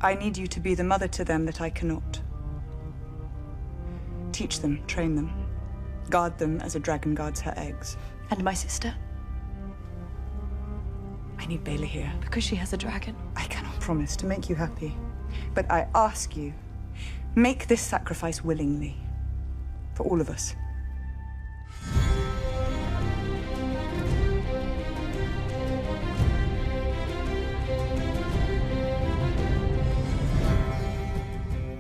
I need you to be the mother to them that I cannot. Teach them, train them, guard them as a dragon guards her eggs. And my sister? I need Bailey here. Because she has a dragon. I cannot promise to make you happy, but I ask you, make this sacrifice willingly. For all of us.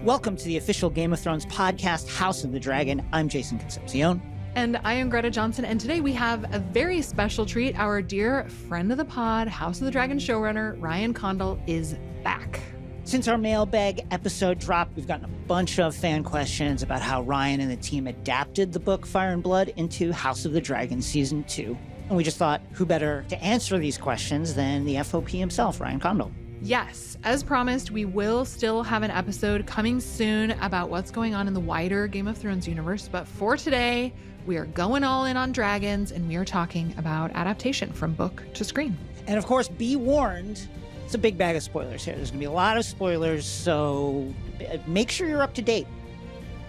Welcome to the official Game of Thrones podcast, House of the Dragon. I'm Jason Concepcion. And I am Greta Johnson, and today we have a very special treat. Our dear friend of the pod, House of the Dragon showrunner, Ryan Condal, is back. Since our mailbag episode dropped, we've gotten a bunch of fan questions about how Ryan and the team adapted the book Fire and Blood into House of the Dragon Season 2. And we just thought, who better to answer these questions than the FOP himself, Ryan Condal? Yes, as promised, we will still have an episode coming soon about what's going on in the wider Game of Thrones universe. But for today, we are going all in on dragons, and we are talking about adaptation from book to screen. And of course, be warned, it's a big bag of spoilers here. There's going to be a lot of spoilers, so make sure you're up to date.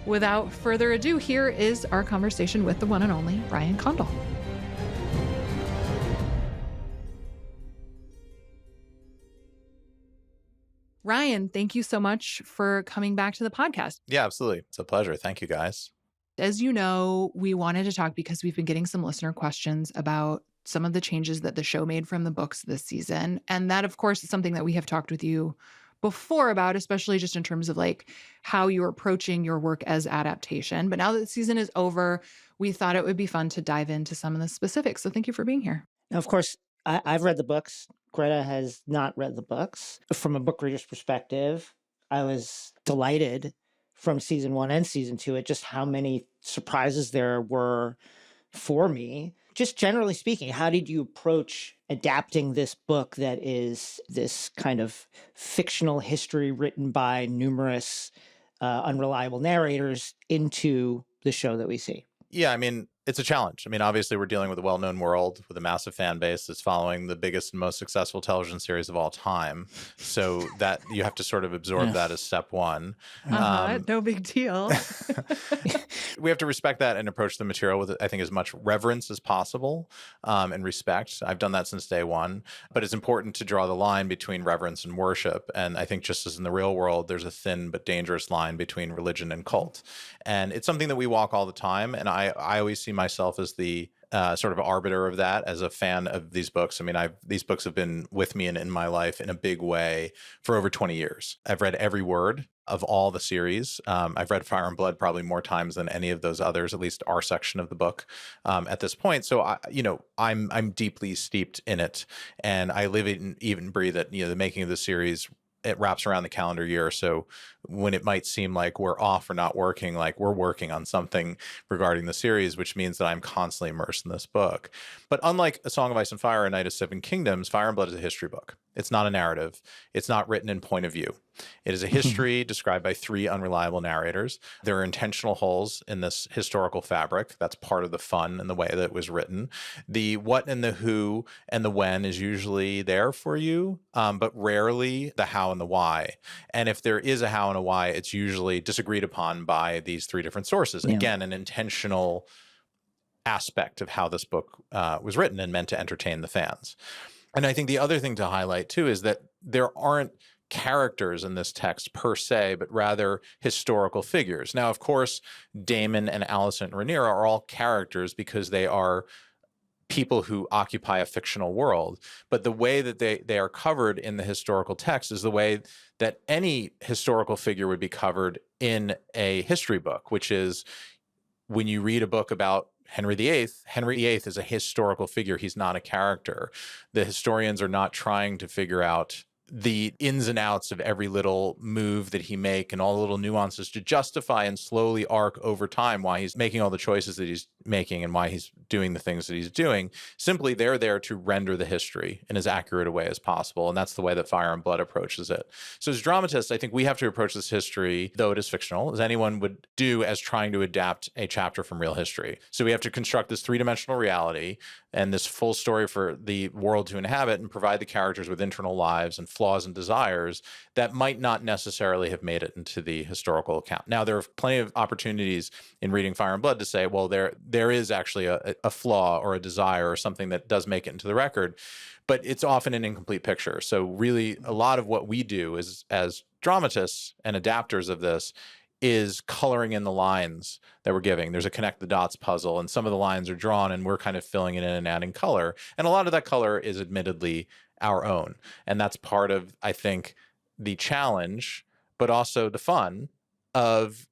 Without further ado, here is our conversation with the one and only Ryan Condal. Ryan, thank you so much for coming back to the podcast. Yeah, absolutely. It's a pleasure. Thank you, guys. As you know, we wanted to talk because we've been getting some listener questions about some of the changes that the show made from the books this season. And that, of course, is something that we have talked with you before about, especially just in terms of like how you're approaching your work as adaptation. But now that the season is over, we thought it would be fun to dive into some of the specifics. So thank you for being here. Now, of course, I've read the books. Greta has not read the books. From a book reader's perspective, I was delighted from season 1 and season 2 at just how many surprises there were for me. Just generally speaking, how did you approach adapting this book that is this kind of fictional history written by numerous unreliable narrators into the show that we see? Yeah, I mean, it's a challenge. I mean, obviously, we're dealing with a well-known world with a massive fan base that's following the biggest and most successful television series of all time. So that you have to sort of absorb that as step one. No big deal. We have to respect that and approach the material with, I think, as much reverence as possible and respect. I've done that since day one. But it's important to draw the line between reverence and worship. And I think just as in the real world, there's a thin but dangerous line between religion and cult. And it's something that we walk all the time. And I always see myself as the sort of arbiter of that as a fan of these books. I mean, these books have been with me and in my life in a big way for over 20 years. I've read every word of all the series. I've read Fire and Blood probably more times than any of those others, at least our section of the book at this point. So, I'm deeply steeped in it, and I live it and even breathe it. The making of the series, it wraps around the calendar year. So when it might seem like we're off or not working, like we're working on something regarding the series, which means that I'm constantly immersed in this book. But unlike A Song of Ice and Fire, A Night of Seven Kingdoms, Fire and Blood is a history book. It's not a narrative. It's not written in point of view. It is a history described by 3 unreliable narrators. There are intentional holes in this historical fabric. That's part of the fun and the way that it was written. The what and the who and the when is usually there for you, but rarely the how and the why. And if there is a how and a why, it's usually disagreed upon by these 3 different sources. Yeah. Again, an intentional aspect of how this book was written and meant to entertain the fans. And I think the other thing to highlight, too, is that there aren't characters in this text per se, but rather historical figures. Now, of course, Daemon and Alicent and Rhaenyra are all characters because they are people who occupy a fictional world. But the way that they are covered in the historical text is the way that any historical figure would be covered in a history book, which is when you read a book about Henry VIII is a historical figure. He's not a character. The historians are not trying to figure out the ins and outs of every little move that he make and all the little nuances to justify and slowly arc over time why he's making all the choices that he's making and why he's doing the things that he's doing. Simply, they're there to render the history in as accurate a way as possible. And that's the way that Fire and Blood approaches it. So as dramatists, I think we have to approach this history, though it is fictional, as anyone would do as trying to adapt a chapter from real history. So we have to construct this 3-dimensional reality and this full story for the world to inhabit and provide the characters with internal lives and flaws and desires that might not necessarily have made it into the historical account. Now, there are plenty of opportunities in reading Fire and Blood to say, well, there is actually a flaw or a desire or something that does make it into the record, but it's often an incomplete picture. So really, a lot of what we do is, as dramatists and adapters of this, is coloring in the lines that we're giving. There's a connect the dots puzzle, and some of the lines are drawn and we're kind of filling it in and adding color. And a lot of that color is admittedly our own. And that's part of, I think, the challenge, but also the fun of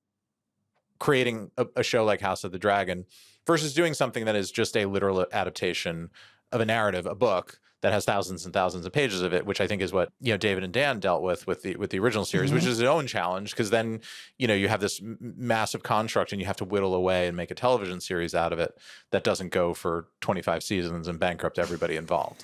creating a show like House of the Dragon versus doing something that is just a literal adaptation of a narrative, a book that has thousands and thousands of pages of it, which I think is what, David and Dan dealt with the original series, which is its own challenge, because then, you have this massive construct and you have to whittle away and make a television series out of it that doesn't go for 25 seasons and bankrupt everybody involved.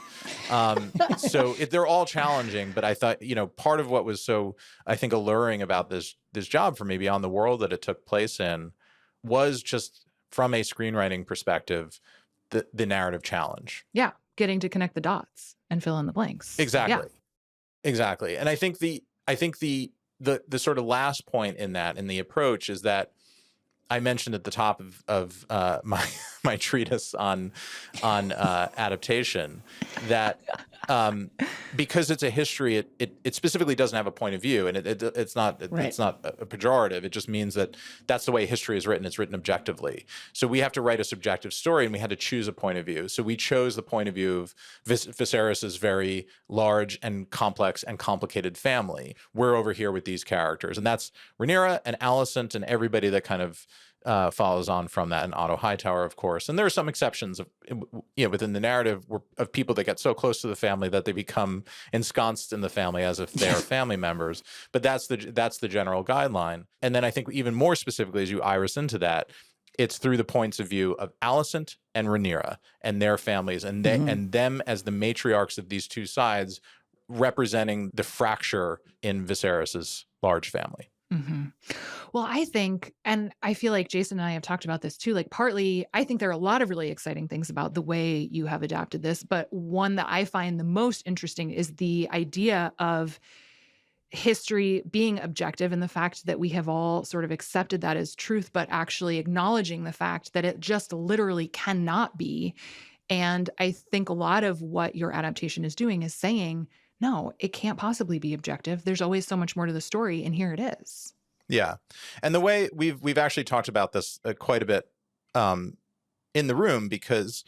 So they're all challenging, but I thought, part of what was so, I think, alluring about this job for me beyond the world that it took place in was just from a screenwriting perspective, the narrative challenge. Yeah. Getting to connect the dots and fill in the blanks. Exactly. Yeah. Exactly. And I think the sort of last point in that, in the approach, is that I mentioned at the top of my treatise on adaptation that because it's a history, it specifically doesn't have a point of view, and it's not a pejorative. It just means that that's the way history is written. It's written objectively. So we have to write a subjective story, and we had to choose a point of view. So we chose the point of view of Viserys's very large and complex and complicated family. We're over here with these characters, and that's Rhaenyra and Alicent and everybody that kind of follows on from that, and Otto Hightower, of course. And there are some exceptions of, within the narrative of people that get so close to the family that they become ensconced in the family as if they are family members. But that's the general guideline. And then I think even more specifically, as you iris into that, it's through the points of view of Alicent and Rhaenyra and their families, and and them as the matriarchs of these two sides, representing the fracture in Viserys's large family. Mm-hmm. Well, I think, and I feel like Jason and I have talked about this too, like partly, I think there are a lot of really exciting things about the way you have adapted this, but one that I find the most interesting is the idea of history being objective and the fact that we have all sort of accepted that as truth, but actually acknowledging the fact that it just literally cannot be. And I think a lot of what your adaptation is doing is saying, no, it can't possibly be objective. There's always so much more to the story, and here it is. Yeah. And the way we've actually talked about this quite a bit in the room, because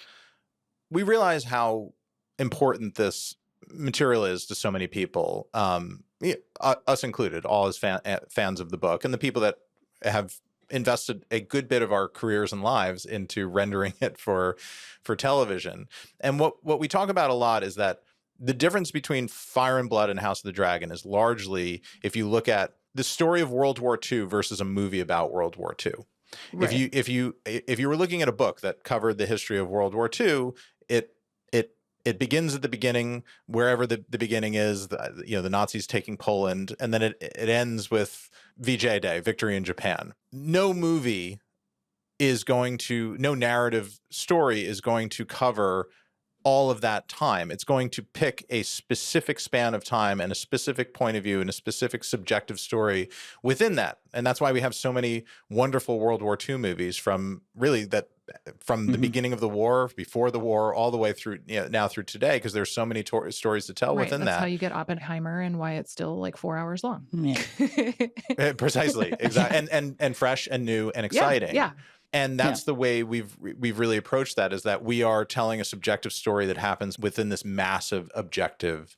we realize how important this material is to so many people, us included, all as fans of the book, and the people that have invested a good bit of our careers and lives into rendering it for television. And what we talk about a lot is that the difference between Fire and Blood and House of the Dragon is largely, if you look at the story of World War II versus a movie about World War II. Right. If you were looking at a book that covered the history of World War II, it begins at the beginning, wherever the beginning is, the Nazis taking Poland, and then it ends with VJ Day, victory in Japan. No movie is no narrative story is going to cover all of that time. It's going to pick a specific span of time and a specific point of view and a specific subjective story within that. And that's why we have so many wonderful World War II movies from the beginning of the war, before the war, all the way through now through today, because there's so many stories to tell within that. That's how you get Oppenheimer and why it's still like 4 hours long. Yeah. Precisely. Exactly. And fresh and new and exciting. Yeah. And that's the way we've really approached that, is that we are telling a subjective story that happens within this massive objective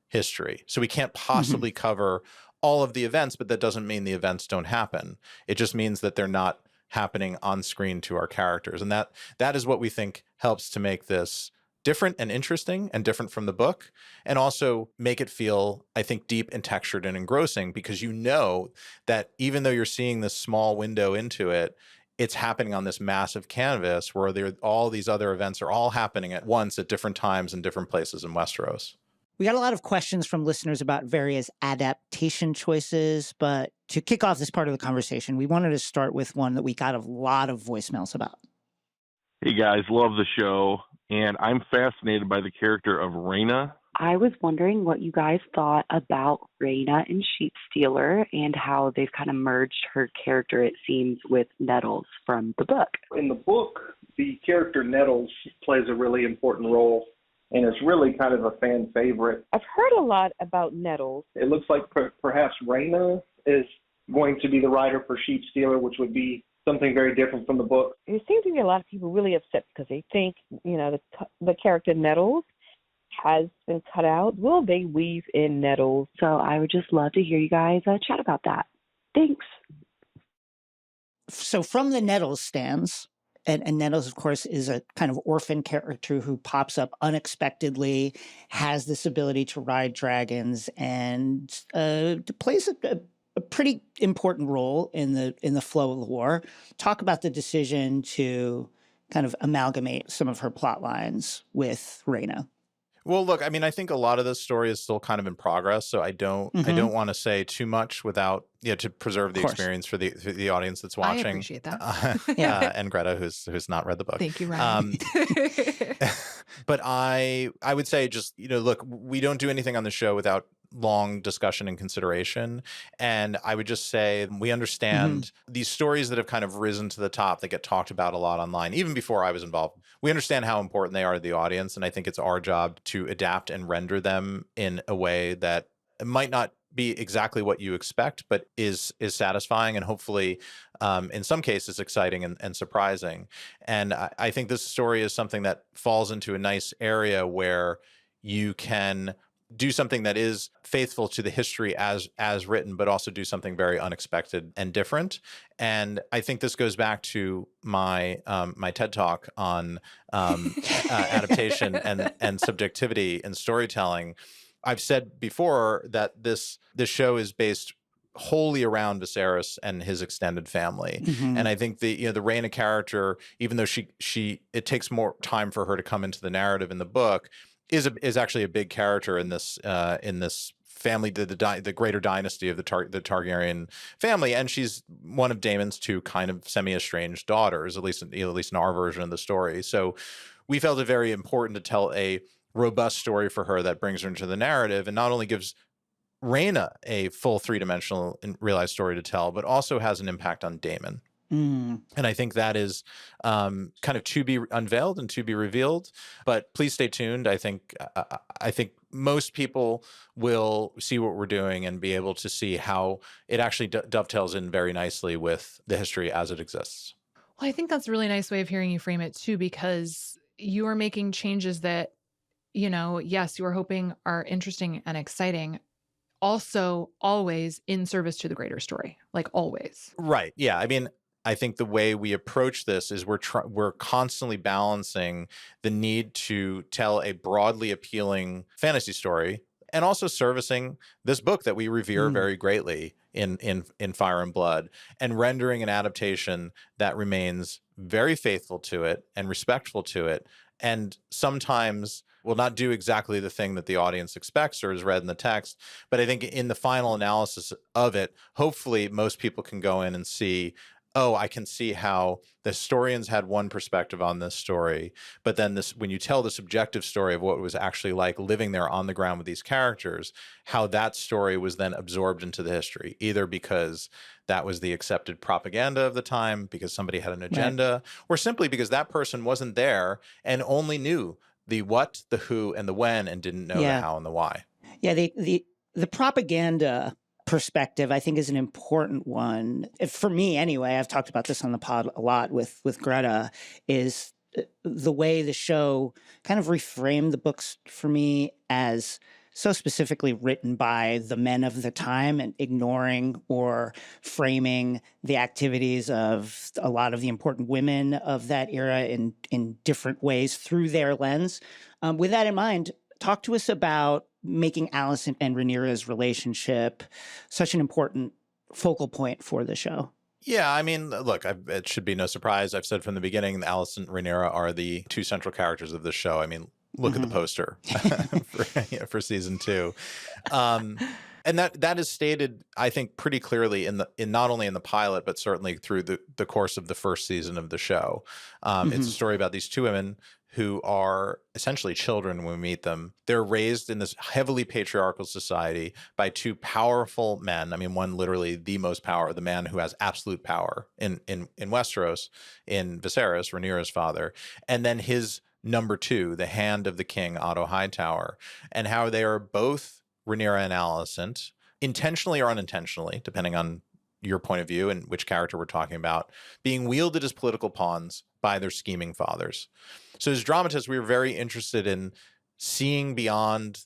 history. So we can't possibly cover all of the events, but that doesn't mean the events don't happen. It just means that they're not happening on screen to our characters. And that is what we think helps to make this different and interesting and different from the book, and also make it feel, I think, deep and textured and engrossing, because you know that even though you're seeing this small window into it, it's happening on this massive canvas where all these other events are all happening at once at different times in different places in Westeros. We got a lot of questions from listeners about various adaptation choices, but to kick off this part of the conversation, we wanted to start with one that we got a lot of voicemails about. Hey guys, love the show. and I'm fascinated by the character of Rhaena. I was wondering what you guys thought about Rhaena and Sheepstealer and how they've kind of merged her character, it seems, with Nettles from the book. In the book, the character Nettles plays a really important role, and it's really kind of a fan favorite. I've heard a lot about Nettles. It looks like perhaps Rhaena is going to be the writer for Sheepstealer, which would be something very different from the book. There seems to be a lot of people really upset because they think, the character Nettles has been cut out. Will they weave in Nettles? So I would just love to hear you guys chat about that. Thanks. So from the Nettles stands, and Nettles, of course, is a kind of orphan character who pops up unexpectedly, has this ability to ride dragons, and plays a pretty important role in the flow of the war. Talk about the decision to kind of amalgamate some of her plot lines with Rhaena. Well, look, I mean, I think a lot of this story is still kind of in progress, so I don't want to say too much without to preserve the experience for the audience that's watching. I appreciate that. And Greta, who's not read the book. Thank you, Ryan. But I would say just look, we don't do anything on the show without long discussion and consideration. And I would just say we understand these stories that have kind of risen to the top that get talked about a lot online, even before I was involved. We understand how important they are to the audience. And I think it's our job to adapt and render them in a way that might not be exactly what you expect, but is satisfying and hopefully in some cases exciting and surprising. And I think this story is something that falls into a nice area where you can do something that is faithful to the history as written, but also do something very unexpected and different. And I think this goes back to my my TED Talk on adaptation and subjectivity in storytelling. I've said before that this show is based wholly around Viserys and his extended family. And I think the Rhaena character, even though it takes more time for her to come into the narrative in the book, is actually a big character in this family, the greater dynasty of the Targaryen family, and she's one of Daemon's two kind of semi-estranged daughters, at least in our version of the story. So we felt it very important to tell a robust story for her that brings her into the narrative and not only gives Rhaena a full three-dimensional and realized story to tell, but also has an impact on Daemon. And I think that is kind of to be unveiled and to be revealed. But please stay tuned. I think most people will see what we're doing and be able to see how it actually dovetails in very nicely with the history as it exists. Well, I think that's a really nice way of hearing you frame it too, because you are making changes that, yes, you are hoping are interesting and exciting, also always in service to the greater story, like always. Right. Yeah. I mean, I think the way we approach this is we're constantly balancing the need to tell a broadly appealing fantasy story and also servicing this book that we revere very greatly in Fire and Blood, and rendering an adaptation that remains very faithful to it and respectful to it, and sometimes will not do exactly the thing that the audience expects or is read in the text. But I think in the final analysis of it, hopefully most people can go in and see, oh, I can see how the historians had one perspective on this story, but then when you tell the subjective story of what it was actually like living there on the ground with these characters, how that story was then absorbed into the history, either because that was the accepted propaganda of the time, because somebody had an agenda, or simply because that person wasn't there and only knew the what, the who, and the when, and didn't know the how and the why. Yeah, the propaganda perspective, I think, is an important one. For me, anyway, I've talked about this on the pod a lot with Greta, is the way the show kind of reframed the books for me as so specifically written by the men of the time and ignoring or framing the activities of a lot of the important women of that era in different ways through their lens. With that in mind, talk to us about making Alicent and Rhaenyra's relationship such an important focal point for the show. Yeah, I mean, look, it should be no surprise. I've said from the beginning, Alicent and Rhaenyra are the two central characters of the show. I mean, look at the poster for season 2. And that is stated, I think, pretty clearly in not only in the pilot, but certainly through the course of the first season of the show. It's a story about these two women who are essentially children when we meet them. They're raised in this heavily patriarchal society by two powerful men. I mean, one literally the most power, the man who has absolute power in Westeros, in Viserys, Rhaenyra's father, and then his number two, the hand of the king, Otto Hightower, and how they are both Rhaenyra and Alicent, intentionally or unintentionally, depending on your point of view and which character we're talking about, being wielded as political pawns by their scheming fathers. So as dramatists, we were very interested in seeing beyond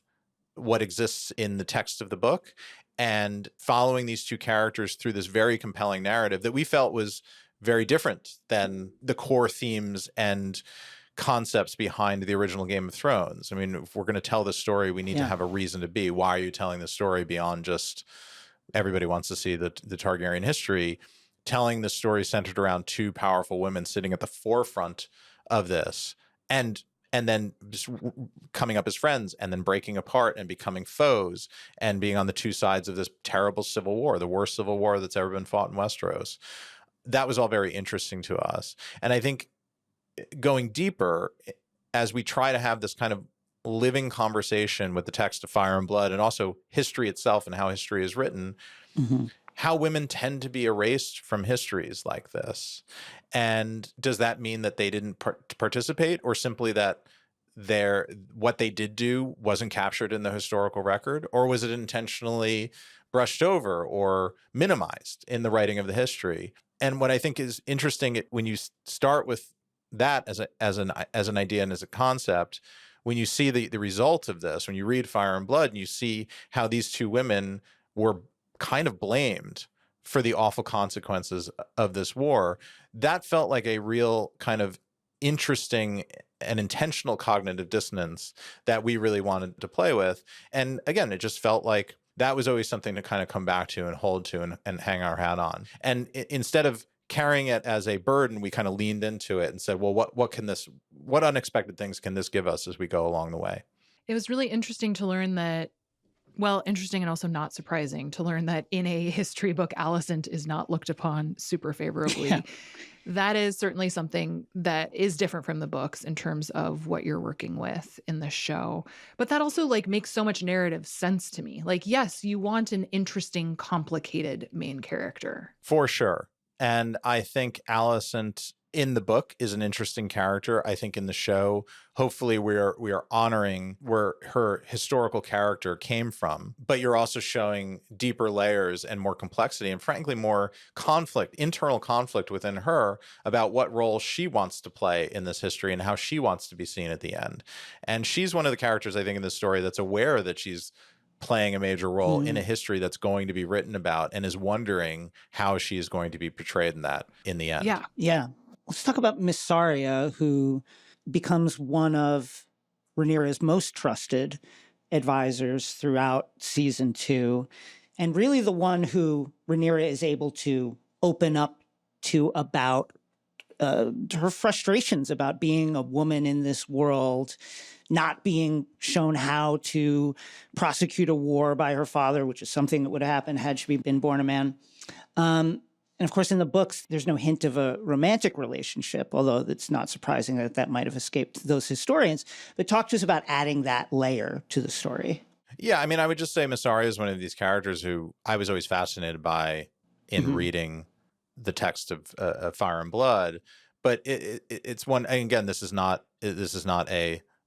what exists in the text of the book and following these two characters through this very compelling narrative that we felt was very different than the core themes and concepts behind the original Game of Thrones. I mean, if we're going to tell this story, we need to have a reason to be. Why are you telling the story beyond just everybody wants to see the Targaryen history? Telling the story centered around two powerful women sitting at the forefront of this, and then just coming up as friends and then breaking apart and becoming foes and being on the two sides of this terrible civil war, the worst civil war that's ever been fought in Westeros. That was all very interesting to us. And I think going deeper, as we try to have this kind of living conversation with the text of Fire and Blood and also history itself and how history is written, how women tend to be erased from histories like this. And does that mean that they didn't participate, or simply that what they did do wasn't captured in the historical record? Or was it intentionally brushed over or minimized in the writing of the history? And what I think is interesting, when you start with that as an idea and as a concept, when you see the result of this, when you read Fire and Blood and you see how these two women were kind of blamed for the awful consequences of this war, that felt like a real kind of interesting and intentional cognitive dissonance that we really wanted to play with. And again, it just felt like that was always something to kind of come back to and hold to and hang our hat on. And instead of carrying it as a burden, we kind of leaned into it and said, well, what unexpected things can this give us as we go along the way? It was really interesting to learn that, well, interesting and also not surprising to learn that in a history book, Alicent is not looked upon super favorably. Yeah. That is certainly something that is different from the books in terms of what you're working with in the show. But that also makes so much narrative sense to me. Yes, you want an interesting, complicated main character. For sure. And I think Alicent in the book is an interesting character. I think in the show, hopefully we are honoring where her historical character came from, but you're also showing deeper layers and more complexity and frankly more conflict, internal conflict within her about what role she wants to play in this history and how she wants to be seen at the end. And she's one of the characters, I think, in this story that's aware that she's playing a major role in a history that's going to be written about and is wondering how she is going to be portrayed in that in the end. Yeah. Let's talk about Mysaria, who becomes one of Rhaenyra's most trusted advisors throughout season 2, and really the one who Rhaenyra is able to open up to about her frustrations about being a woman in this world, not being shown how to prosecute a war by her father, which is something that would have happened had she been born a man. And of course, in the books, there's no hint of a romantic relationship, although it's not surprising that might have escaped those historians. But talk to us about adding that layer to the story. Yeah, I mean, I would just say Mysaria is one of these characters who I was always fascinated by in reading the text of Fire and Blood. But it's one, and again, this is not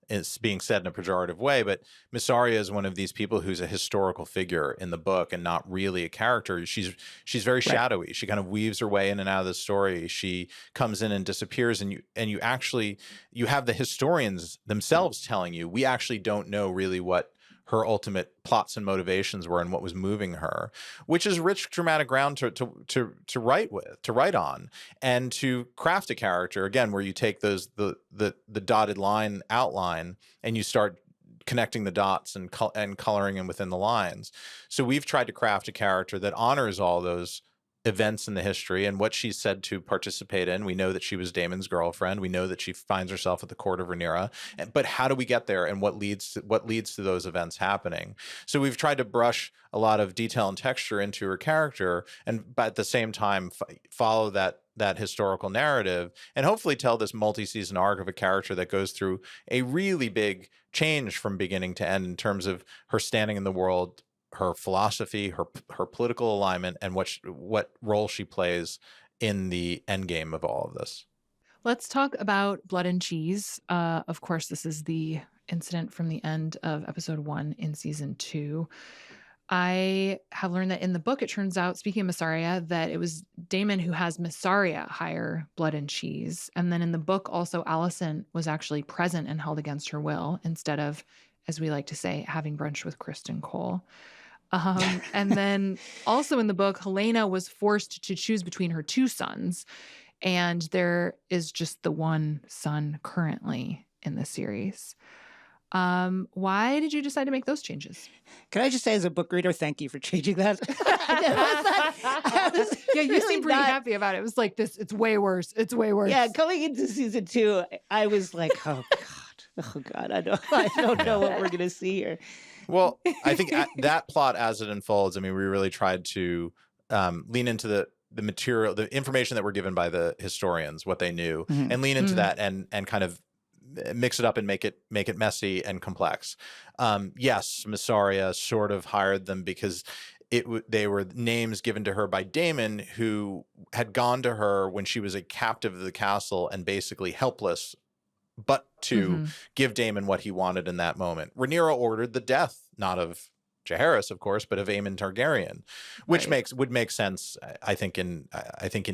it's being said in a pejorative way, but Mysaria is one of these people who's a historical figure in the book and not really a character. She's very shadowy. She kind of weaves her way in and out of the story. She comes in and disappears, and you have the historians themselves telling you, we actually don't know really what her ultimate plots and motivations were and what was moving her, which is rich dramatic ground to write on, and to craft a character again where you take the dotted line outline and you start connecting the dots and coloring in within the lines. So we've tried to craft a character that honors all those events in the history and what she's said to participate in. We know that she was Daemon's girlfriend. We know that she finds herself at the court of Rhaenyra. But how do we get there, and what leads to those events happening? So we've tried to brush a lot of detail and texture into her character, but at the same time follow that historical narrative, and hopefully tell this multi-season arc of a character that goes through a really big change from beginning to end in terms of her standing in the world, her philosophy, her political alignment, and what role she plays in the end game of all of this. Let's talk about Blood and Cheese. Of course, this is the incident from the end of episode 1 in season 2. I have learned that in the book, it turns out, speaking of Mysaria, that it was Daemon who has Mysaria hire Blood and Cheese. And then in the book, also, Alicent was actually present and held against her will, instead of, as we like to say, having brunch with Kristen Cole. And then also in the book, Helena was forced to choose between her 2 sons. And there is just the one son currently in the series. Why did you decide to make those changes? Can I just say, as a book reader, thank you for changing that? Yeah, you seem pretty happy about it. It was like this, it's way worse. It's way worse. Yeah, coming into season 2, I was like, oh God, I don't know what we're gonna see here. Well, I think that plot as it unfolds, I mean, we really tried to lean into the material, the information that were given by the historians, what they knew, and lean into that and kind of mix it up and make it messy and complex. Yes, Mysaria sort of hired them because they were names given to her by Daemon, who had gone to her when she was a captive of the castle and basically helpless, but to give Daemon what he wanted in that moment. Rhaenyra ordered the death, not of Jaehaerys, of course, but of Aemon Targaryen, which would make sense, I think in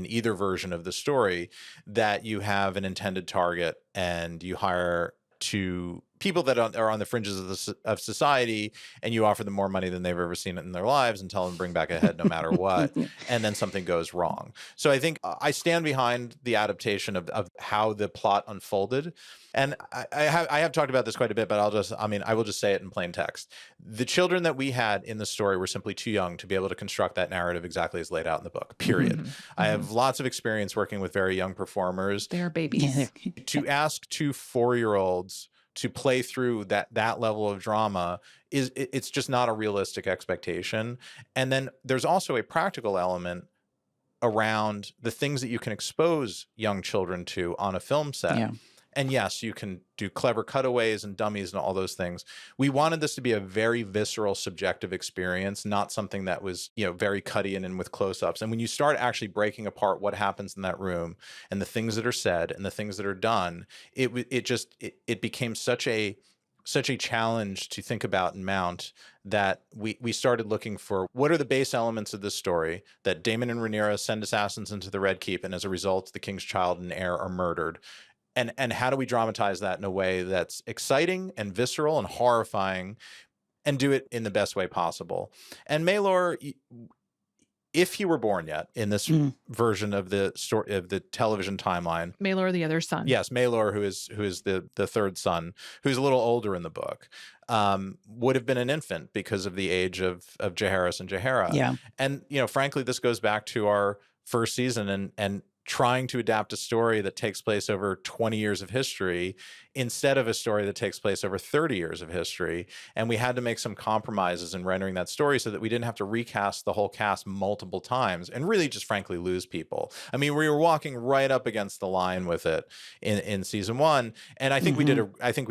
either version of the story, that you have an intended target and you hire 2 people that are on the fringes of society, and you offer them more money than they've ever seen in their lives and tell them to bring back a head no matter what, and then something goes wrong. So I think I stand behind the adaptation of how the plot unfolded. And I have talked about this quite a bit, but I will just say it in plain text. The children that we had in the story were simply too young to be able to construct that narrative exactly as laid out in the book, period. I have lots of experience working with very young performers. They are babies. To ask 2 4-year-olds to play through that level of drama it's just not a realistic expectation. And then there's also a practical element around the things that you can expose young children to on a film set. Yeah. And yes, you can do clever cutaways and dummies and all those things. We wanted this to be a very visceral, subjective experience, not something that was, very cutty and with close-ups. And when you start actually breaking apart what happens in that room and the things that are said and the things that are done, it became such a challenge to think about and mount that we started looking for what are the base elements of this story, that Daemon and Rhaenyra send assassins into the Red Keep, and as a result, the king's child and heir are murdered. And how do we dramatize that in a way that's exciting and visceral and horrifying, and do it in the best way possible? And Maelor, if he were born yet in this version of the story of the television timeline, Maelor, the other son. Yes, Maelor, who is the third son, who's a little older in the book, would have been an infant because of the age of Jaehaerys and Jaehaera. Yeah. And frankly, this goes back to our first season and trying to adapt a story that takes place over 20 years of history instead of a story that takes place over 30 years of history. And we had to make some compromises in rendering that story so that we didn't have to recast the whole cast multiple times and really just frankly lose people. I mean, we were walking right up against the line with it in season 1. And I think we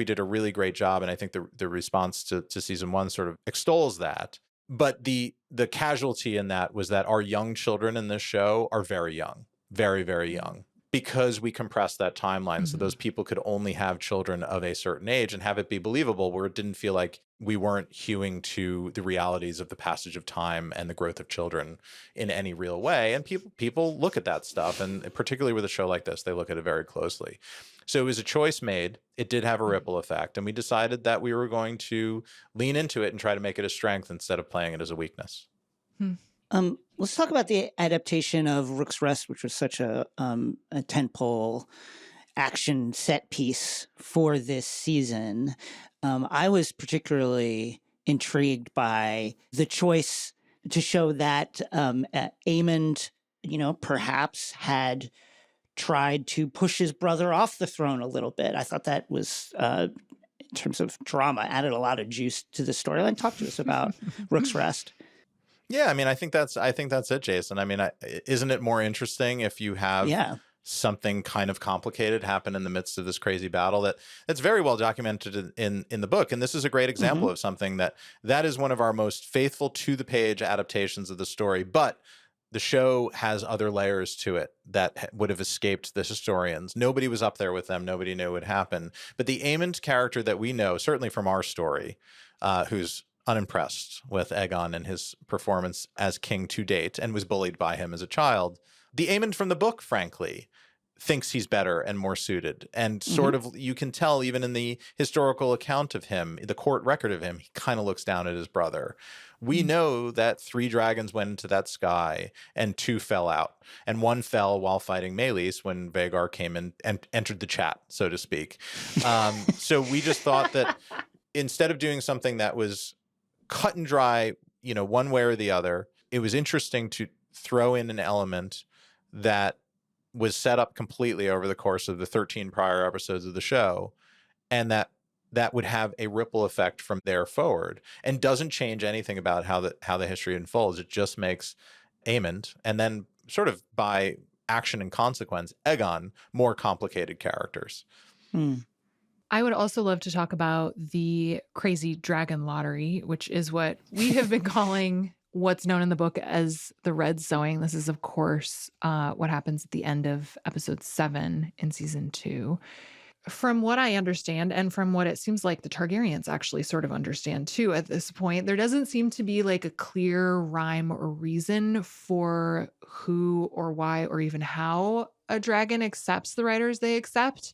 did a really great job. And I think the response to season 1 sort of extols that. But the casualty in that was that our young children in this show are very young. Very, very young, because we compressed that timeline so those people could only have children of a certain age and have it be believable, where it didn't feel like we weren't hewing to the realities of the passage of time and the growth of children in any real way. And people look at that stuff, and particularly with a show like this, they look at it very closely. So it was a choice made. It did have a ripple effect, and we decided that we were going to lean into it and try to make it a strength instead of playing it as a weakness. Let's talk about the adaptation of Rook's Rest, which was such a tentpole action set piece for this season. I was particularly intrigued by the choice to show that Aemond perhaps had tried to push his brother off the throne a little bit. I thought that was, in terms of drama, added a lot of juice to the storyline. Talk to us about Rook's Rest. Yeah, I mean, I think that's it, Jason. I mean, isn't it more interesting if you have something kind of complicated happen in the midst of this crazy battle that's very well documented in the book? And this is a great example of something that is one of our most faithful to the page adaptations of the story, but the show has other layers to it that would have escaped the historians. Nobody was up there with them. Nobody knew what happened. But the Aemond character that we know, certainly from our story, who's unimpressed with Aegon and his performance as king to date and was bullied by him as a child. The Aemond from the book, frankly, thinks he's better and more suited. And sort of, you can tell even in the historical account of him, the court record of him, he kind of looks down at his brother. We know that 3 dragons went into that sky and 2 fell out. And 1 fell while fighting Meleys when Vhagar came in and entered the chat, so to speak. So we just thought that instead of doing something that was cut and dry, one way or the other, it was interesting to throw in an element that was set up completely over the course of the 13 prior episodes of the show, and that would have a ripple effect from there forward, and doesn't change anything about how the history unfolds. It just makes Aemond, and then sort of by action and consequence, Aegon, more complicated characters. I would also love to talk about the crazy dragon lottery, which is what we have been calling what's known in the book as the Red Sowing. This is, of course, what happens at the end of episode 7 in season 2. From what I understand, and from what it seems like the Targaryens actually sort of understand too at this point, there doesn't seem to be like a clear rhyme or reason for who or why or even how a dragon accepts the riders they accept.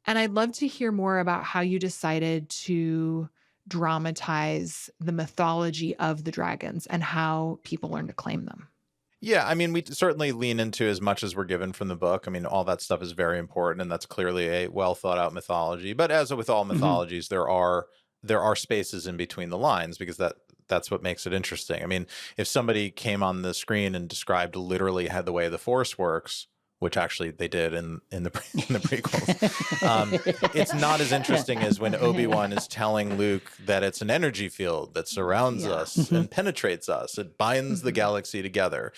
And I'd love to hear more about how you decided to dramatize the mythology of the dragons and how people learn to claim them. Yeah, I mean, we certainly lean into as much as we're given from the book. I mean, all that stuff is very important, and that's clearly a well thought out mythology. But as with all mythologies, there are spaces in between the lines, because that's what makes it interesting. I mean, if somebody came on the screen and described literally how the way the Force works, which actually they did in the prequels, it's not as interesting as when Obi-Wan is telling Luke that it's an energy field that surrounds us and penetrates us. It binds the galaxy together.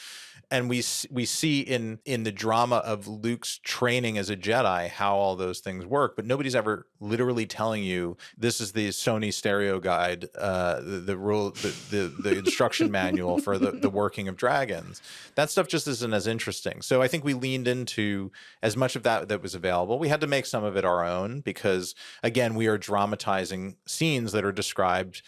And we see in the drama of Luke's training as a Jedi how all those things work, but nobody's ever literally telling you this is the Sony stereo guide, the instruction manual for the working of dragons. That stuff just isn't as interesting. So I think we leaned into as much of that was available. We had to make some of it our own because, again, we are dramatizing scenes that are described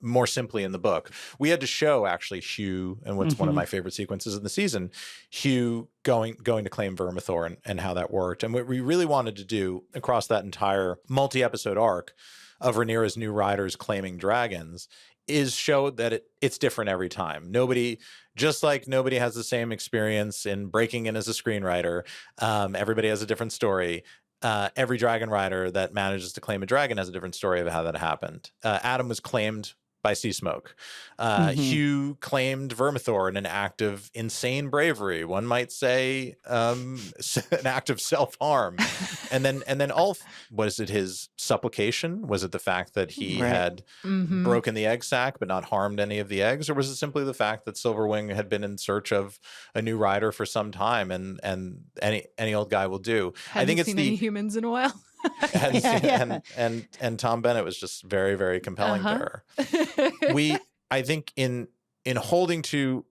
more simply in the book. We had to show actually Hugh, and what's one of my favorite sequences in the season, Hugh going to claim Vermithor and how that worked. And what we really wanted to do across that entire multi-episode arc of Rhaenyra's new riders claiming dragons is show that it's different every time. Nobody has the same experience in breaking in as a screenwriter. Everybody has a different story. Every dragon rider that manages to claim a dragon has a different story of how that happened. Adam was claimed by Sea Smoke. Hugh claimed Vermithor in an act of insane bravery. One might say an act of self-harm. and then Ulf, was it his supplication? Was it the fact that he had broken the egg sac but not harmed any of the eggs? Or was it simply the fact that Silverwing had been in search of a new rider for some time and any old guy will do? Hadn't I think it's seen any humans in a while. And Tom Bennett was just very, very compelling to her. I think in holding to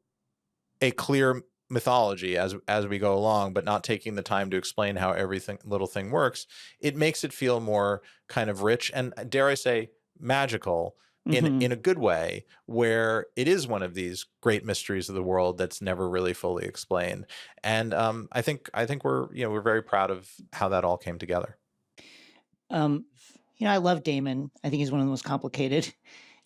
a clear mythology as we go along, but not taking the time to explain how little thing works, it makes it feel more kind of rich and, dare I say, magical in a good way, where it is one of these great mysteries of the world that's never really fully explained. And I think we're very proud of how that all came together. I love Daemon. I think he's one of the most complicated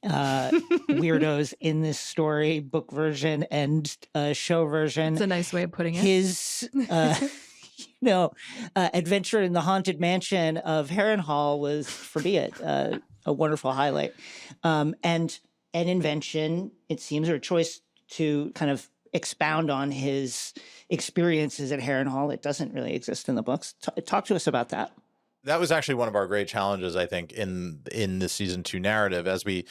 weirdos in this story, book version and show version. It's a nice way of putting it. His, adventure in the haunted mansion of Harrenhal was, for me, a wonderful highlight. And an invention, it seems, or a choice to kind of expound on his experiences at Harrenhal. It doesn't really exist in the books. Talk to us about that. That was actually one of our great challenges, I think, in the season 2 narrative. As we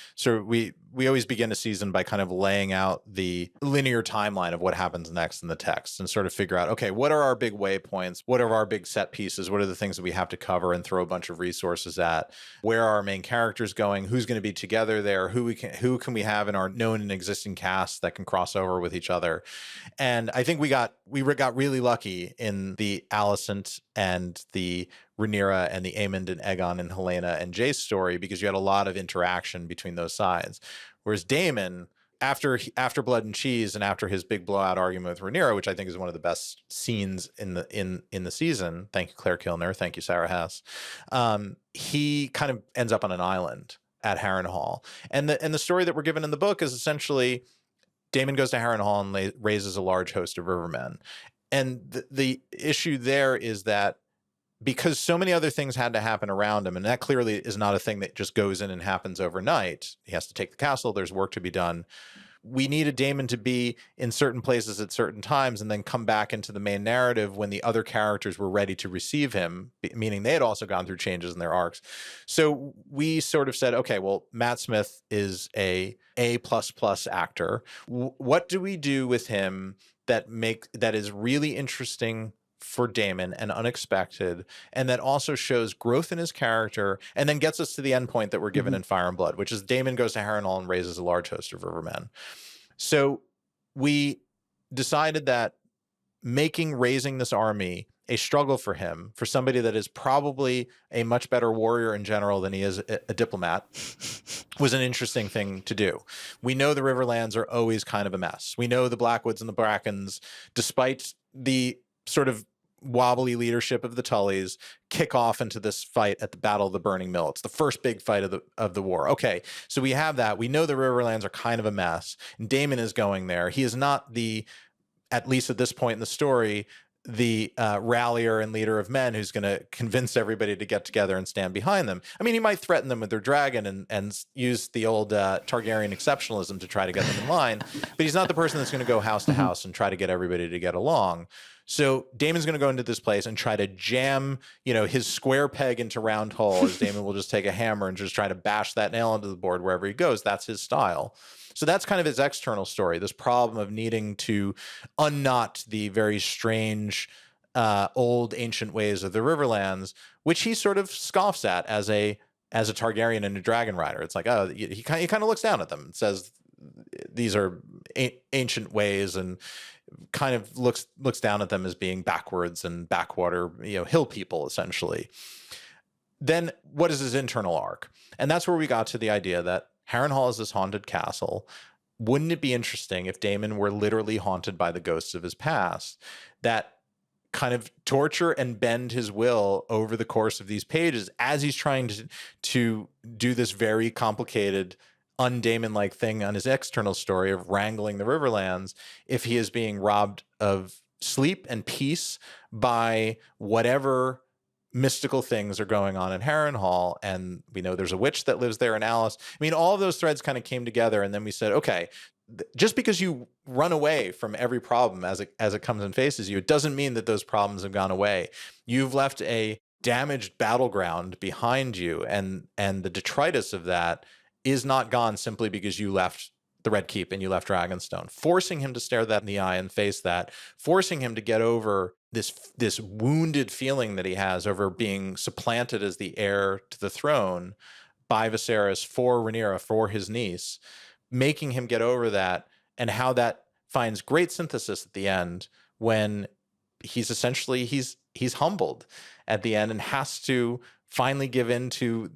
always begin a season by kind of laying out the linear timeline of what happens next in the text and sort of figure out, okay, what are our big waypoints? What are our big set pieces? What are the things that we have to cover and throw a bunch of resources at? Where are our main characters going? Who's going to be together there? Who can we have in our known and existing cast that can cross over with each other? And I think we got really lucky in the Alicent and the Rhaenyra and the Aemond and Aegon and Helena and Jace story, because you had a lot of interaction between those sides. Whereas Daemon, after Blood and Cheese and after his big blowout argument with Rhaenyra, which I think is one of the best scenes in the season, thank you Claire Kilner, thank you Sarah Hess, he kind of ends up on an island at Harrenhal, and the story that we're given in the book is essentially Daemon goes to Harrenhal and raises a large host of rivermen, and the issue there is that because so many other things had to happen around him, and that clearly is not a thing that just goes in and happens overnight. He has to take the castle. There's work to be done. We needed Daemon to be in certain places at certain times and then come back into the main narrative when the other characters were ready to receive him, meaning they had also gone through changes in their arcs. So we sort of said, okay, well, Matt Smith is a A++ actor. What do we do with him that is really interesting for Daemon and unexpected, and that also shows growth in his character, and then gets us to the end point that we're given in Fire and Blood, which is Daemon goes to Harrenhal and raises a large host of rivermen. So we decided that raising this army a struggle for him, for somebody that is probably a much better warrior in general than he is a diplomat, was an interesting thing to do. We know the Riverlands are always kind of a mess. We know the Blackwoods and the Brackens, despite the sort of wobbly leadership of the Tullys, kick off into this fight at the Battle of the Burning Mill. It's the first big fight of the war. Okay, so we have that. We know the Riverlands are kind of a mess, and Daemon is going there. He is not at least at this point in the story, the rallier and leader of men who's going to convince everybody to get together and stand behind them. I mean, he might threaten them with their dragon and use the old Targaryen exceptionalism to try to get them in line, but he's not the person that's going to go house to house and try to get everybody to get along. So Daemon's going to go into this place and try to jam, his square peg into round hole, as Daemon will just take a hammer and just try to bash that nail into the board wherever he goes. That's his style. So that's kind of his external story, this problem of needing to unknot the very strange, old ancient ways of the Riverlands, which he sort of scoffs at as a Targaryen and a dragon rider. It's like, oh, he kind of looks down at them and says these are ancient ways, and kind of looks down at them as being backwards and backwater, hill people, essentially. Then what is his internal arc? And that's where we got to the idea that Harrenhal is this haunted castle. Wouldn't it be interesting if Daemon were literally haunted by the ghosts of his past that kind of torture and bend his will over the course of these pages as he's trying to do this very complicated, un-Daemon-like thing on his external story of wrangling the Riverlands, if he is being robbed of sleep and peace by whatever mystical things are going on in Harrenhal. And we know there's a witch that lives there in Alice. I mean, all of those threads kind of came together, and then we said, okay, just because you run away from every problem as it comes and faces you, it doesn't mean that those problems have gone away. You've left a damaged battleground behind you, and the detritus of that is not gone simply because you left the Red Keep and you left Dragonstone. Forcing him to stare that in the eye and face that, forcing him to get over this wounded feeling that he has over being supplanted as the heir to the throne by Viserys for Rhaenyra, for his niece, making him get over that, and how that finds great synthesis at the end when he's essentially he's humbled at the end and has to finally give in to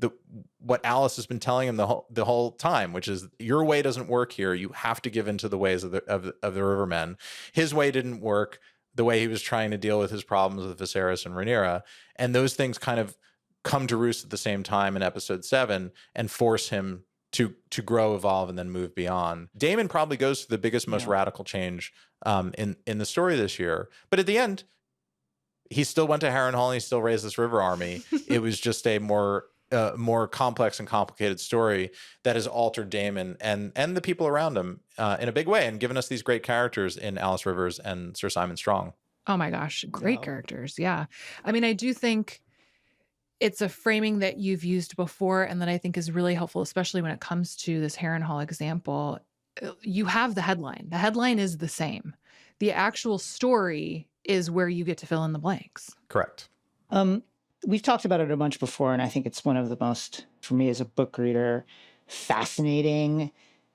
what Alice has been telling him the whole time, which is, your way doesn't work here. You have to give in to the ways of the Rivermen. His way didn't work, the way he was trying to deal with his problems with Viserys and Rhaenyra, and those things kind of come to roost at the same time in episode 7 and force him to grow, evolve, and then move beyond. Daemon probably goes through the biggest, most radical change in the story this year, but at the end, he still went to Harrenhal and he still raised this river army. It was just a more more complex and complicated story that has altered Daemon and the people around him in a big way, and given us these great characters in Alice Rivers and Sir Simon Strong. Oh my gosh, great characters. Yeah. I mean, I do think it's a framing that you've used before and that I think is really helpful, especially when it comes to this Harrenhal example. You have the headline. The headline is the same. The actual story is where you get to fill in the blanks. Correct. We've talked about it a bunch before, and I think it's one of the most, for me as a book reader, fascinating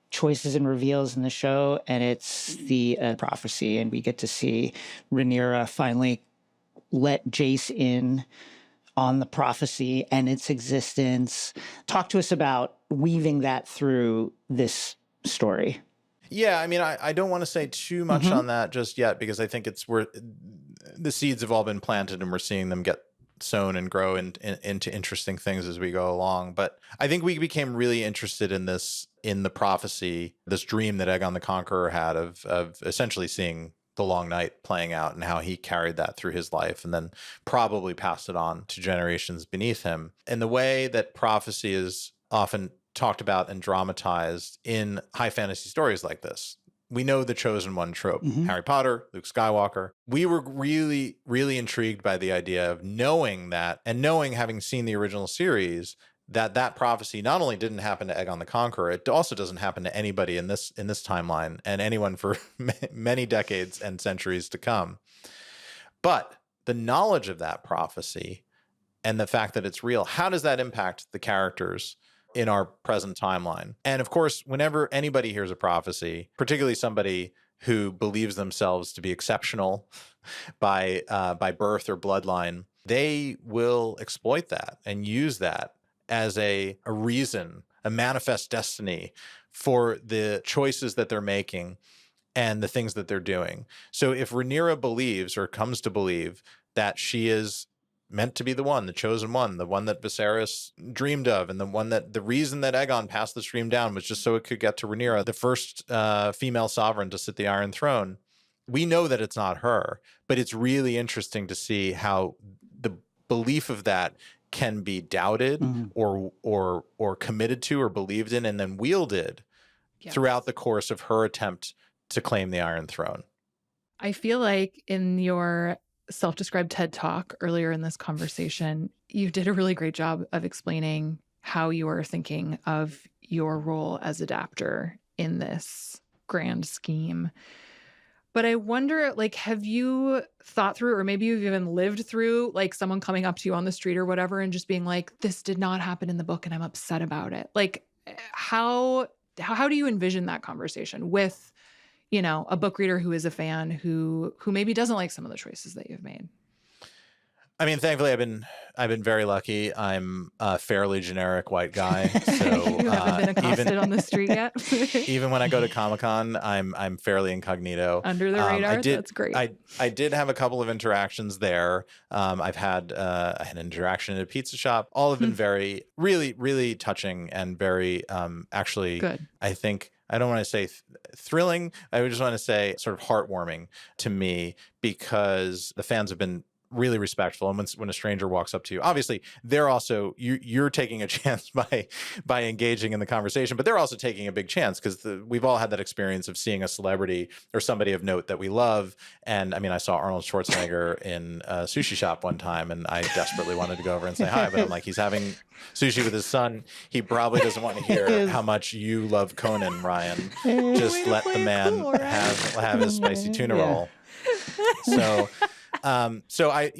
choices and reveals in the show, and it's the prophecy. And we get to see Rhaenyra finally let Jace in on the prophecy and its existence. Talk to us about weaving that through this story. Yeah, I mean, I don't want to say too much on that just yet, because I think it's where the seeds have all been planted and we're seeing them get sown and grow into interesting things as we go along. But I think we became really interested in this, in the prophecy, this dream that Aegon the Conqueror had of essentially seeing the long night playing out and how he carried that through his life and then probably passed it on to generations beneath him. And the way that prophecy is often talked about and dramatized in high fantasy stories like this. We know the chosen one trope, Harry Potter, Luke Skywalker. We were really, really intrigued by the idea of knowing that, and knowing, having seen the original series, that prophecy not only didn't happen to Aegon the Conqueror, it also doesn't happen to anybody in this timeline and anyone for many decades and centuries to come. But the knowledge of that prophecy and the fact that it's real, how does that impact the characters in our present timeline? And of course, whenever anybody hears a prophecy, particularly somebody who believes themselves to be exceptional by birth or bloodline, they will exploit that and use that as a reason, a manifest destiny for the choices that they're making and the things that they're doing. So if Rhaenyra believes or comes to believe that she is meant to be the one, the chosen one, the one that Viserys dreamed of, and the reason that Aegon passed this dream down was just so it could get to Rhaenyra, the first female sovereign to sit the Iron Throne, we know that it's not her, but it's really interesting to see how the belief of that can be doubted or committed to or believed in and then wielded throughout the course of her attempt to claim the Iron Throne. I feel like in your self-described TED Talk earlier in this conversation, you did a really great job of explaining how you are thinking of your role as adapter in this grand scheme. But I wonder, like, have you thought through, or maybe you've even lived through, like, someone coming up to you on the street or whatever and just being like, this did not happen in the book and I'm upset about it. Like, how do you envision that conversation with, you know, a book reader who is a fan who maybe doesn't like some of the choices that you've made? I mean, thankfully, I've been very lucky. I'm a fairly generic white guy, so you haven't been accosted on the street yet. Even when I go to Comic-Con, I'm fairly incognito, under the radar. That's great. I did have a couple of interactions there. I had an interaction at a pizza shop. All have been very, really, really touching and very actually good. I think. I don't want to say thrilling. I just want to say sort of heartwarming to me, because the fans have been really respectful. And when a stranger walks up to you, obviously they're also, you're taking a chance by engaging in the conversation, but they're also taking a big chance, because we've all had that experience of seeing a celebrity or somebody of note that we love. And I mean, I saw Arnold Schwarzenegger in a sushi shop one time, and I desperately wanted to go over and say hi, but I'm like, he's having sushi with his son. He probably doesn't want to hear how much you love Conan, Ryan. Just let the man have his spicy tuna roll. So I,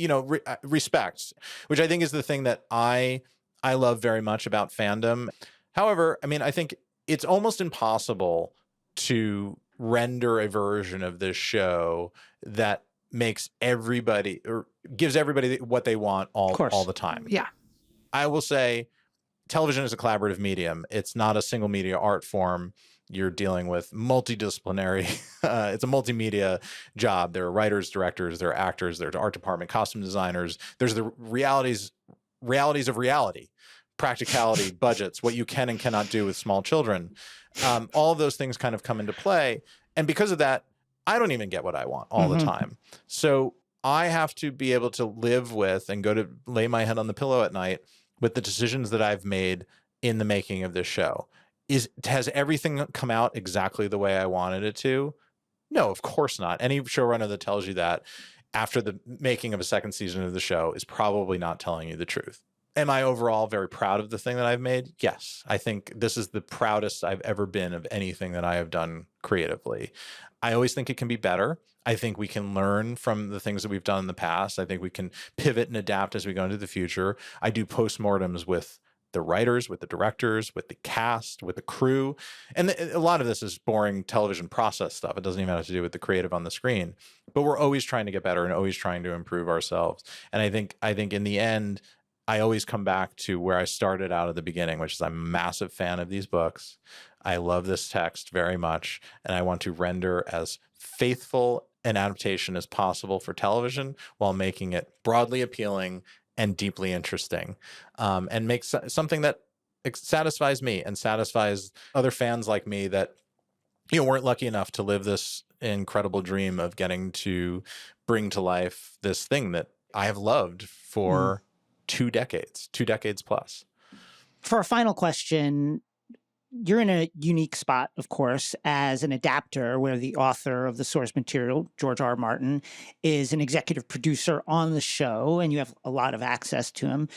respect, which I think is the thing that I love very much about fandom. However, I mean, I think it's almost impossible to render a version of this show that makes everybody or gives everybody what they want all the time. Yeah. I will say television is a collaborative medium. It's not a single media art form. You're dealing with multidisciplinary, it's a multimedia job. There are writers, directors, there are actors, there's art department, costume designers. There's the realities of reality, practicality, budgets, what you can and cannot do with small children. All of those things kind of come into play. And because of that, I don't even get what I want all the time. So I have to be able to live with and go to lay my head on the pillow at night with the decisions that I've made in the making of this show. Has everything come out exactly the way I wanted it to? No, of course not. Any showrunner that tells you that after the making of a second season of the show is probably not telling you the truth. Am I overall very proud of the thing that I've made? Yes. I think this is the proudest I've ever been of anything that I have done creatively. I always think it can be better. I think we can learn from the things that we've done in the past. I think we can pivot and adapt as we go into the future. I do postmortems with the writers, with the directors, with the cast, with the crew. And a lot of this is boring television process stuff. It doesn't even have to do with the creative on the screen. But we're always trying to get better and always trying to improve ourselves. And I think in the end, I always come back to where I started out at the beginning, which is I'm a massive fan of these books. I love this text very much, and I want to render as faithful an adaptation as possible for television while making it broadly appealing and deeply interesting, and make something that satisfies me and satisfies other fans like me that weren't lucky enough to live this incredible dream of getting to bring to life this thing that I have loved for 2 decades plus. For a final question, you're in a unique spot, of course, as an adapter where the author of the source material, George R.R. Martin, is an executive producer on the show, and you have a lot of access to him.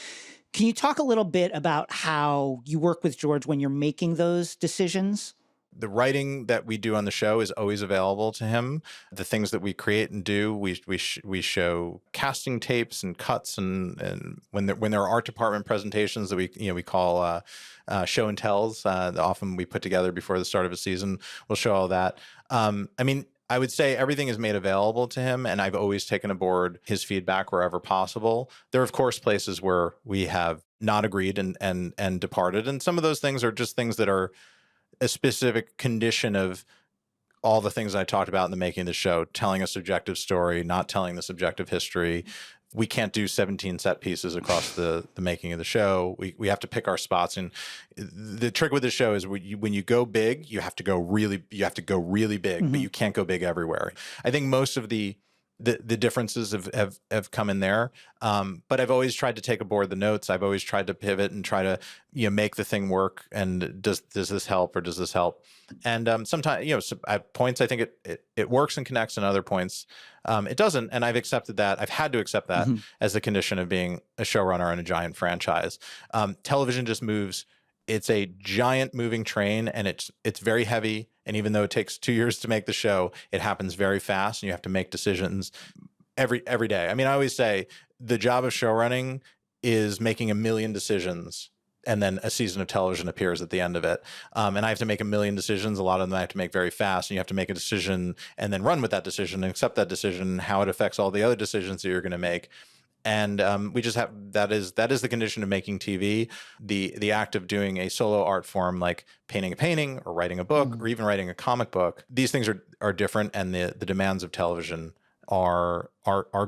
Can you talk a little bit about how you work with George when you're making those decisions? The writing that we do on the show is always available to him. The things that we create and do, we show casting tapes and cuts, and when there are art department presentations that we call show and tells, often we put together before the start of a season, we'll show all that. I would say everything is made available to him, and I've always taken aboard his feedback wherever possible. There are, of course, places where we have not agreed and departed, and some of those things are just things that are a specific condition of all the things I talked about in the making of the show, telling a subjective story, not telling the subjective history. We can't do 17 set pieces across the making of the show. We have to pick our spots. And the trick with the show is when you go big, you have to go really big, but you can't go big everywhere. I think most of the differences have come in there. But I've always tried to take aboard the notes. I've always tried to pivot and try to, make the thing work. And does this help or does this help? And sometimes, at points, I think it works and connects, and other points it doesn't. And I've accepted that. I've had to accept that as the condition of being a showrunner on a giant franchise. Television just moves. It's a giant moving train, and it's very heavy. And even though it takes 2 years to make the show, it happens very fast, and you have to make decisions every day. I always say the job of showrunning is making 1 million decisions, and then a season of television appears at the end of it. And I have to make 1 million decisions. A lot of them I have to make very fast, and you have to make a decision and then run with that decision and accept that decision, how it affects all the other decisions that you're going to make. And we just have that is the condition of making TV. The act of doing a solo art form like painting a painting or writing a book or even writing a comic book. These things are different, and the demands of television are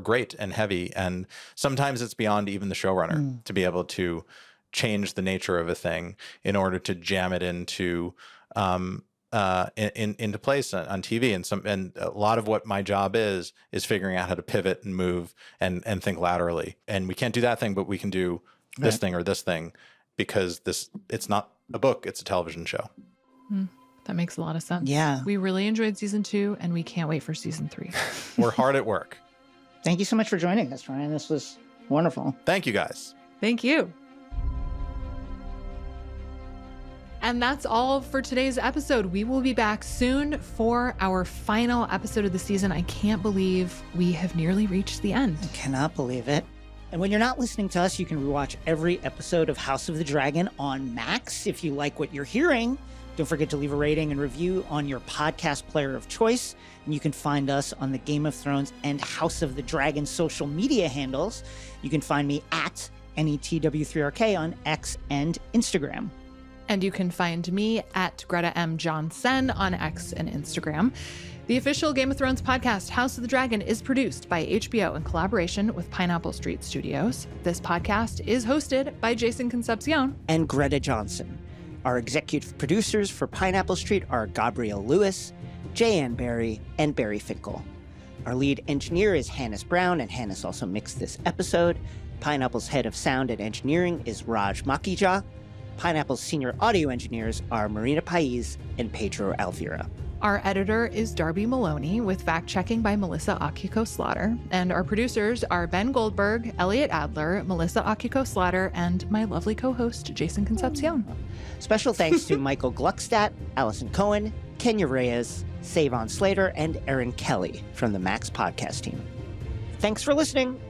great and heavy. And sometimes it's beyond even the showrunner to be able to change the nature of a thing in order to jam it into into place on TV. And a lot of what my job is figuring out how to pivot and move and think laterally. And we can't do that thing, but we can do this thing or this thing, because it's not a book, it's a television show. That makes a lot of sense. Yeah. We really enjoyed season 2, and we can't wait for season 3. We're hard at work. Thank you so much for joining us, Ryan. This was wonderful. Thank you, guys. Thank you. And that's all for today's episode. We will be back soon for our final episode of the season. I can't believe we have nearly reached the end. I cannot believe it. And when you're not listening to us, you can rewatch every episode of House of the Dragon on Max. If you like what you're hearing, don't forget to leave a rating and review on your podcast player of choice. And you can find us on the Game of Thrones and House of the Dragon social media handles. You can find me at NETW3RK on X and Instagram. And you can find me at Greta M. Johnson on X and Instagram. The official Game of Thrones podcast, House of the Dragon, is produced by HBO in collaboration with Pineapple Street Studios. This podcast is hosted by Jason Concepcion and Greta Johnson. Our executive producers for Pineapple Street are Gabrielle Lewis, J.Ann Barry, and Barry Finkel. Our lead engineer is Hannes Brown, and Hannes also mixed this episode. Pineapple's head of sound and engineering is Raj Makija. Pineapple's senior audio engineers are Marina Pais and Pedro Alvira. Our editor is Darby Maloney, with fact-checking by Melissa Akiko-Slaughter. And our producers are Ben Goldberg, Elliot Adler, Melissa Akiko-Slaughter, and my lovely co-host, Jason Concepcion. Special thanks to Michael Gluckstadt, Allison Cohen, Kenya Reyes, Savon Slater, and Erin Kelly from the Max podcast team. Thanks for listening.